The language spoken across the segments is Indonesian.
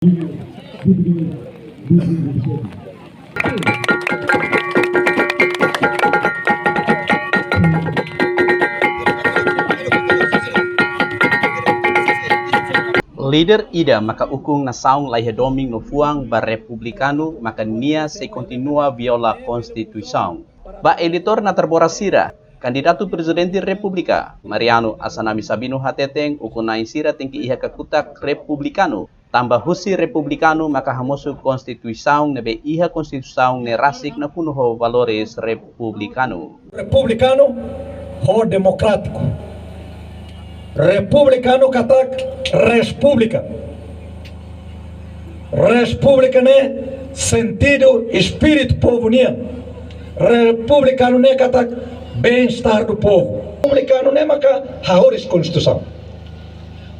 Líder ida maka ukung na saung laiha doming no fuang ba republicano maka nia se continua viola konstituição. Ba editor na terbora sira, kandidato presidente republika, Mariano Asanami Sabino Hateteng ukunai sira tengki iha kakutak republicano, tambah husi republicano maka hamosu konstituição nebe iha konstituição ne rasik na punuho valores republicano. Republicano ho democrático. Republicano katak respublika. Respublika ne sentido espírito povo nia. Republicano ne katak bem-estar do povo. Republicano ne maka haoris konstituição.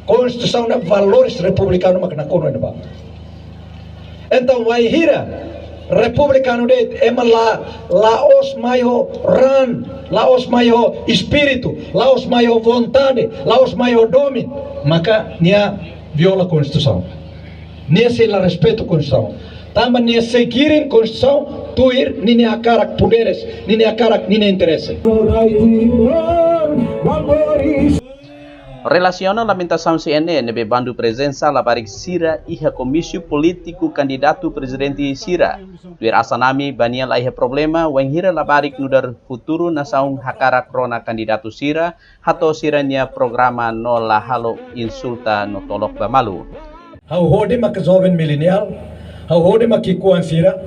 Konstituição ne valores republicano maka na kono ba. Então vai hira republicano de ema laos maio ran, laos maio espírito, laos maio vontade, laos maio domin, maka nia viola konstituição. Nia se la respeito konstituição. Tamba nia seguirin konstituição, tuir nini akarak poderes, nini akarak nini interesse. Relaciona lamentação CNN nebe bandu presença labarik sira iha komisi politiku kandidato presidente sira. Duir Asanami bania la iha problema wenghira labarik nudar futuro na saung hakara krona kandidato sira hato siranya programa no la halo insulta no tolok bamalu. Hau hode mak jovem milenial, hau hode mak ikuan sira,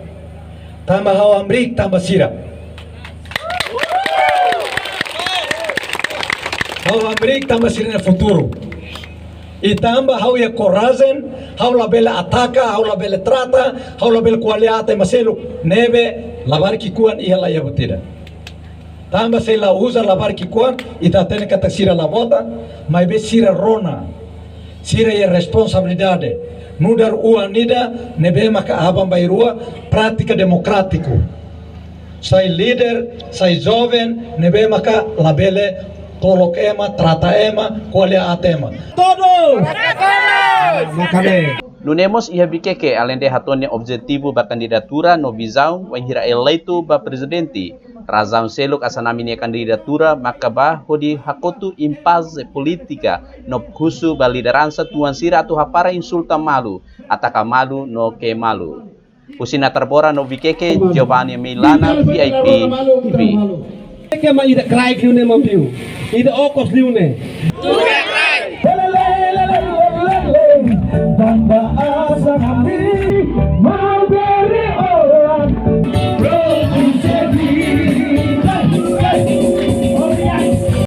tamba hau amrik tamba sira. Hau amrik tamba sira no futuro. E tamba hau ya coragem, hau la bela ataca, hau la bela trata, hau la bela qualiata e maselo neve lavar kikuan iha la yabutira. Tamba se la usa lavar kikuan e ta tene kata sira la bota, mas be sira rona. Sira é responsabilidade. Nudar ua nida nebe maka abang bairua prática democrático. Sai líder, sai jovem nebe maka labele tolok ema, trata ema, kualia atema. Todo! Lunemos iha bikeke alende hatonya objetivo ba kandidatura no visão wenghira eleito ba presidente. Razão seluk Asanami ne kandidatura maka ba hodi hakotu impaz politika no khusu ba liderança tuan sira tu hapara insulta malu ataka malu no ke malu. Usina terbora no bikeke Giovanni Milana VIP TV. Que mais ida crai que o nem mampiu, ida okos liu ne.